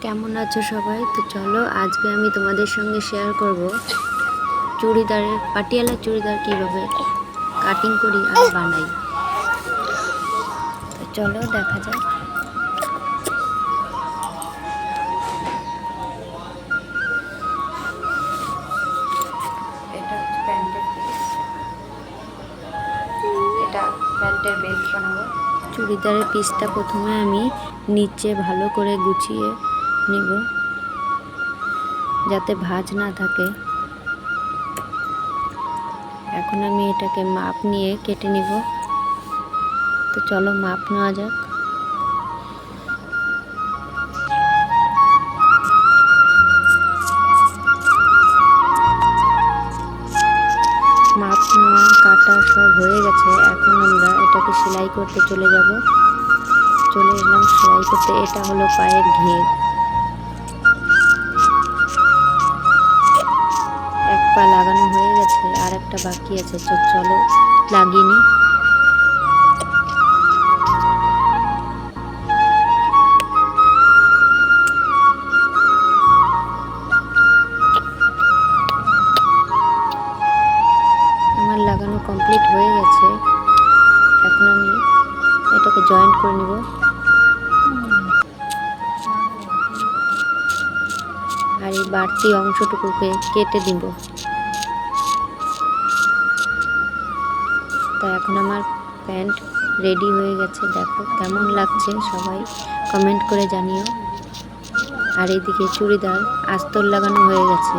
কেমন আছো সবাই? তো চলো আজকে আমি তোমাদের সঙ্গে শেয়ার করব চুড়িদারের পাটিয়ালা চুড়িদার কীভাবে কাটিং করি আর বানাই। তো চলো দেখা যাক। এটা প্যান্টের পিস, এটা প্যান্টের বেল্ট বানাবো। চুড়িদারের পিসটা প্রথমে আমি নিচে ভালো করে গুছিয়ে নিব যাতে ভাঁজ না থাকে। এখন আমি এটাকে মাপ নিয়ে কেটে নিব। তো চলো মাপ নেওয়া যাক। মাপ নেওয়া কাটা সব হয়ে গেছে। এখন আমরা এটাকে সেলাই করতে চলে এলাম সেলাই করতে। এটা হলো পায়ের ঘের, এক পা লাগানো হয়ে গেছে, আর একটা বাকি আছে। চলো লাগিয়ে নিই। আমার লাগানো কমপ্লিট হয়ে গেছে। এখন আমি এটাকে জয়েন্ট করে নিব। আর এই বাড়তি অংশটুকুকে কেটে দিব। তো এখন আমার প্যান্ট রেডি হয়ে গেছে। দেখো কেমন লাগছে, সবাই কমেন্ট করে জানিও। আর এইদিকে চুড়িদার আস্তর লাগানো হয়ে গেছে।